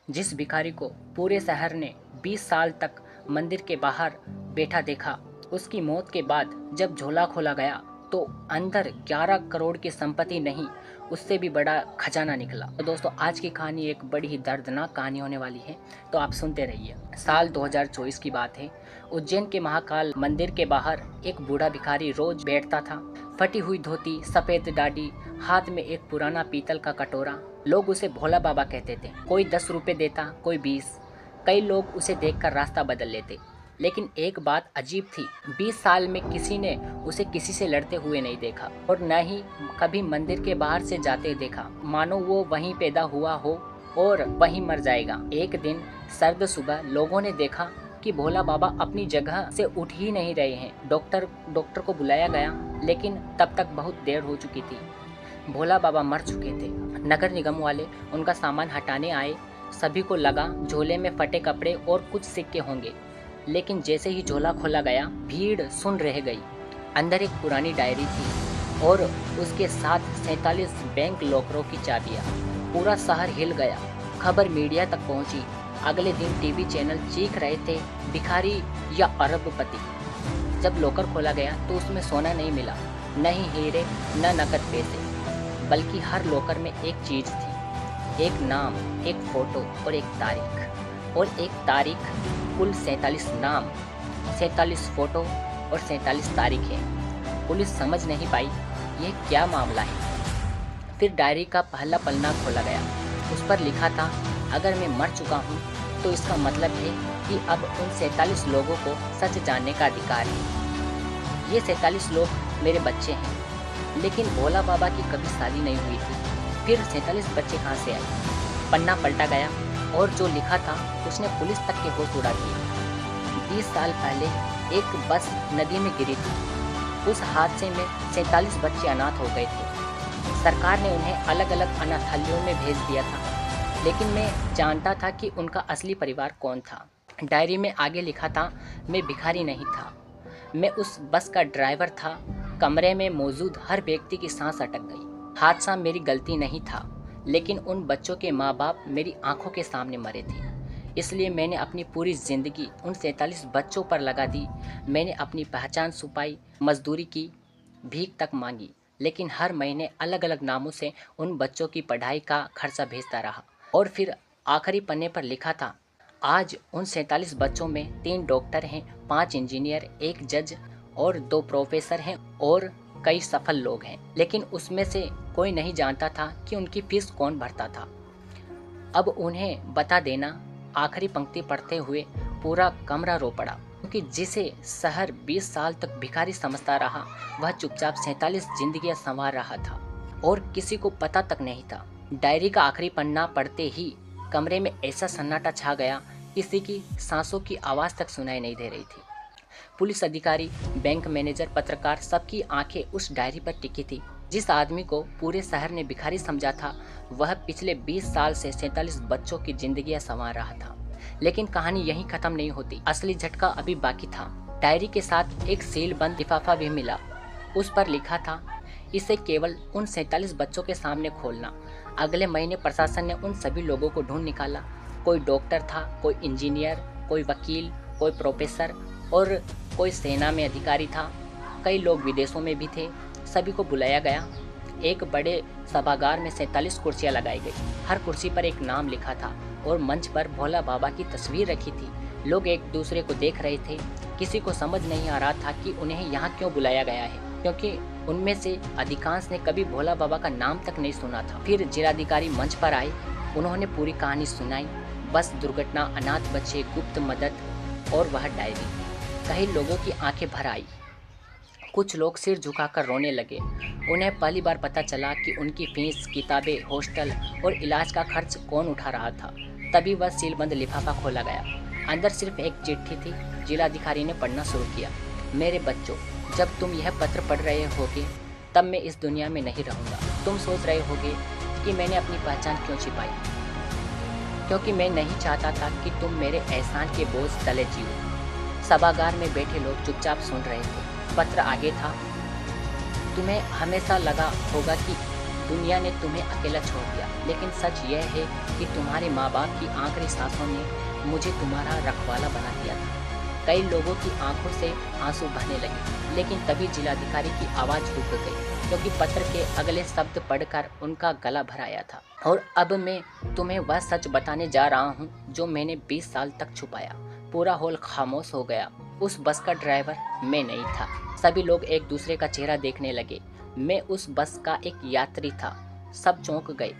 जिस भिखारी को पूरे शहर ने 20 साल तक मंदिर के बाहर बैठा देखा, उसकी मौत के बाद जब झोला खोला गया तो अंदर 11 करोड़ की संपत्ति नहीं, उससे भी बड़ा खजाना निकला। तो दोस्तों, आज की कहानी एक बड़ी ही दर्दनाक कहानी होने वाली है, तो आप सुनते रहिए। साल 2024 की बात है। उज्जैन के महाकाल मंदिर के बाहर एक बूढ़ा भिखारी रोज बैठता था। फटी हुई धोती, सफेद दाढ़ी, हाथ में एक पुराना पीतल का कटोरा। लोग उसे भोला बाबा कहते थे। कोई 10 रुपए देता, कोई 20। कई लोग उसे देखकर रास्ता बदल लेते। लेकिन एक बात अजीब थी, 20 साल में किसी ने उसे किसी से लड़ते हुए नहीं देखा और न ही कभी मंदिर के बाहर से जाते देखा, मानो वो वहीं पैदा हुआ हो और वहीं मर जाएगा। एक दिन सर्द सुबह लोगों ने देखा कि भोला बाबा अपनी जगह से उठ ही नहीं रहे हैं। डॉक्टर को बुलाया गया, लेकिन तब तक बहुत देर हो चुकी थी। भोला बाबा मर चुके थे। नगर निगम वाले उनका सामान हटाने आए। सभी को लगा झोले में फटे कपड़े और कुछ सिक्के होंगे, लेकिन जैसे ही झोला खोला गया, भीड़ सुन रह गई। अंदर एक पुरानी डायरी थी और उसके साथ 47 बैंक लॉकरों की चाबियां। पूरा शहर हिल गया। खबर मीडिया तक पहुंची। अगले दिन टीवी चैनल चीख रहे थे, भिखारी या अरबपति। जब लॉकर खोला गया तो उसमें सोना नहीं मिला, न ही हीरे, न नकद पैसे, बल्कि हर लॉकर में एक चीज थी, एक नाम, एक फोटो और एक तारीख। कुल 47 नाम, 47 फोटो और 47 तारीखें। पुलिस समझ नहीं पाई यह क्या मामला है। फिर डायरी का पहला पन्ना खोला गया। उस पर लिखा था, अगर मैं मर चुका हूँ तो इसका मतलब है कि अब उन 47 लोगों को सच जानने का अधिकार है। ये 47 लोग मेरे बच्चे हैं। लेकिन भोला बाबा की कभी शादी नहीं हुई थी। फिर 47 बच्चे कहाँ से आए? पन्ना पलटा गया और जो लिखा था उसने पुलिस तक के होश उड़ा दिए। 20 साल पहले एक बस नदी में गिरी थी। उस हादसे में 47 बच्चे अनाथ हो गए थे। सरकार ने उन्हें अलग अलग अनाथालयों में भेज दिया था, लेकिन मैं जानता था कि उनका असली परिवार कौन था। डायरी में आगे लिखा था, मैं भिखारी नहीं था, मैं उस बस का ड्राइवर था। कमरे में मौजूद हर व्यक्ति की सांस अटक गई। हादसा मेरी गलती नहीं था, लेकिन उन बच्चों के माँ बाप मेरी आंखों के सामने मरे थे। इसलिए मैंने अपनी पूरी ज़िंदगी उन 47 बच्चों पर लगा दी। मैंने अपनी पहचान छुपाई, मजदूरी की, भीख तक मांगी, लेकिन हर महीने अलग अलग नामों से उन बच्चों की पढ़ाई का खर्चा भेजता रहा। और फिर आखिरी पन्ने पर लिखा था, आज उन 47 बच्चों में 3 डॉक्टर हैं, 5 इंजीनियर, 1 जज और 2 प्रोफेसर हैं और कई सफल लोग हैं। लेकिन उसमें से कोई नहीं जानता था कि उनकी फीस कौन भरता था। अब उन्हें बता देना। आखिरी पंक्ति पढ़ते हुए पूरा कमरा रो पड़ा, क्योंकि जिसे शहर 20 साल तक भिखारी समझता रहा, वह चुपचाप 47 जिंदगियां संवार रहा था और किसी को पता तक नहीं था। डायरी का आखिरी पन्ना पढ़ते ही कमरे में ऐसा सन्नाटा छा गया, किसी की सांसों की आवाज़ तक सुनाई नहीं दे रही थी। पुलिस अधिकारी, बैंक मैनेजर, पत्रकार, सबकी आंखें उस डायरी पर टिकी थी। जिस आदमी को पूरे शहर ने भिखारी समझा था, वह पिछले 20 साल से 47 बच्चों की जिंदगियां संवार रहा था। लेकिन कहानी यहीं खत्म नहीं होती। असली झटका अभी बाकी था। डायरी के साथ एक सील बंद लिफाफा भी मिला। उस पर लिखा था, इसे केवल उन 47 बच्चों के सामने खोलना। अगले महीने प्रशासन ने उन सभी लोगों को ढूंढ निकाला। कोई डॉक्टर था, कोई इंजीनियर, कोई वकील, कोई प्रोफेसर और कोई सेना में अधिकारी था। कई लोग विदेशों में भी थे। सभी को बुलाया गया। एक बड़े सभागार में 47 कुर्सियां लगाई गई। हर कुर्सी पर एक नाम लिखा था और मंच पर भोला बाबा की तस्वीर रखी थी। लोग एक दूसरे को देख रहे थे। किसी को समझ नहीं आ रहा था कि उन्हें यहाँ क्यों बुलाया गया है, क्योंकि उनमें से अधिकांश ने कभी भोला बाबा का नाम तक नहीं सुना था। फिर जिलाधिकारी मंच पर आए। उन्होंने पूरी कहानी सुनाई। बस दुर्घटना, अनाथ बच्चे, गुप्त मदद और वह डायरी। कई लोगों की आंखें भर आई। कुछ लोग सिर झुकाकर रोने लगे। उन्हें पहली बार पता चला कि उनकी फीस, किताबें, हॉस्टल और इलाज का खर्च कौन उठा रहा था। तभी वह सीलबंद लिफाफा खोला गया। अंदर सिर्फ एक चिट्ठी थी। जिलाधिकारी ने पढ़ना शुरू किया। मेरे बच्चों, जब तुम यह पत्र पढ़ रहे होगे, तब मैं इस दुनिया में नहीं रहूँगा। तुम सोच रहे होगे कि मैंने अपनी पहचान क्यों छिपाई, क्योंकि मैं नहीं चाहता था कि तुम मेरे एहसान के बोझ तले जियो। सभागार में बैठे लोग चुपचाप सुन रहे थे। पत्र आगे था, तुम्हें हमेशा लगा होगा कि दुनिया ने तुम्हें अकेला छोड़ दिया, लेकिन सच यह है कि तुम्हारे माँ बाप की आखिरी सांसों ने मुझे तुम्हारा रखवाला बना दिया था। कई लोगों की आंखों से आंसू बहने लगे, लेकिन तभी जिलाधिकारी की आवाज़ रुक गई, क्योंकि पत्र के अगले शब्द पढ़कर उनका गला भर आया था। और अब मैं तुम्हें वह सच बताने जा रहा हूँ जो मैंने 20 साल तक छुपाया। पूरा हॉल खामोश हो गया। उस बस का ड्राइवर मैं नहीं था। सभी लोग एक दूसरे का चेहरा देखने लगे। मैं उस बस का एक यात्री था। सब चौंक गए।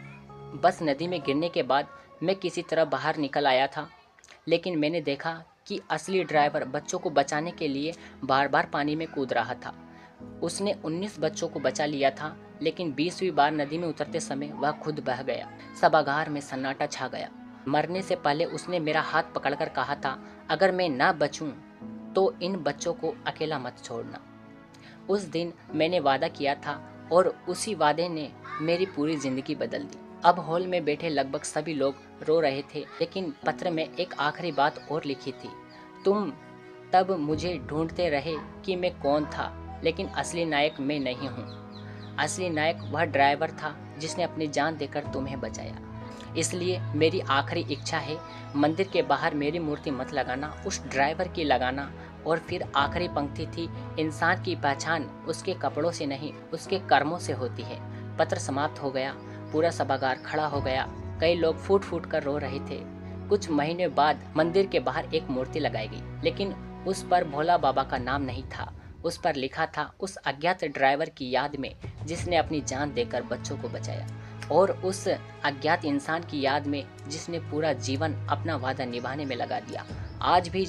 बस नदी में गिरने के बाद मैं किसी तरह बाहर निकल आया था, लेकिन मैंने देखा कि असली ड्राइवर बच्चों को बचाने के लिए बार बार पानी में कूद रहा था। उसने 19 बच्चों को बचा लिया था, लेकिन 20वीं बार नदी में उतरते समय वह खुद बह गया। सभागार में सन्नाटा छा गया। मरने से पहले उसने मेरा हाथ पकड़कर कहा था, अगर मैं ना बचूं तो इन बच्चों को अकेला मत छोड़ना। उस दिन मैंने वादा किया था और उसी वादे ने मेरी पूरी जिंदगी बदल दी। अब हॉल में बैठे लगभग सभी लोग रो रहे थे, लेकिन पत्र में एक आखिरी बात और लिखी थी। तुम तब मुझे ढूंढते रहे कि मैं कौन था, लेकिन असली नायक मैं नहीं हूँ। असली नायक वह ड्राइवर था जिसने अपनी जान देकर तुम्हें बचाया। इसलिए मेरी आखिरी इच्छा है, मंदिर के बाहर मेरी मूर्ति मत लगाना, उस ड्राइवर की लगाना। और फिर आखिरी पंक्ति थी, इंसान की पहचान उसके कपड़ों से नहीं, उसके कर्मों से होती है। पत्र समाप्त हो गया। पूरा सभागार खड़ा हो गया। कई लोग फूट फूट कर रो रहे थे। कुछ महीने बाद मंदिर के बाहर एक मूर्ति लगाई गई, लेकिन उस पर भोला बाबा का नाम नहीं था। उस पर लिखा था, उस अज्ञात ड्राइवर की याद में जिसने अपनी जान देकर बच्चों को बचाया, और उस अज्ञात इंसान की याद में जिसने पूरा जीवन अपना वादा निभाने में लगा दिया। आज भी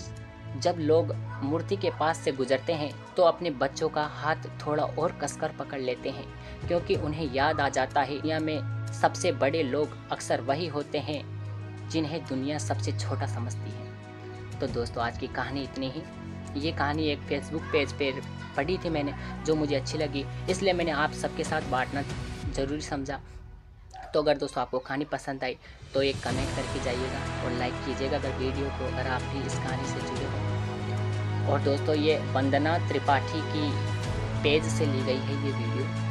जब लोग मूर्ति के पास से गुजरते हैं तो अपने बच्चों का हाथ थोड़ा और कसकर पकड़ लेते हैं, क्योंकि उन्हें याद आ जाता है दुनिया में सबसे बड़े लोग अक्सर वही होते हैं जिन्हें दुनिया सबसे छोटा समझती है। तो दोस्तों, आज की कहानी इतनी ही। ये कहानी एक फेसबुक पेज पर पढ़ी थी मैंने, जो मुझे अच्छी लगी, इसलिए मैंने आप सबके साथ बांटना ज़रूरी समझा। तो अगर दोस्तों आपको कहानी पसंद आई तो एक कमेंट करके जाइएगा और लाइक कीजिएगा अगर वीडियो को, अगर आप भी इस कहानी से जुड़े हो। और दोस्तों, ये वंदना त्रिपाठी की पेज से ली गई है ये वीडियो।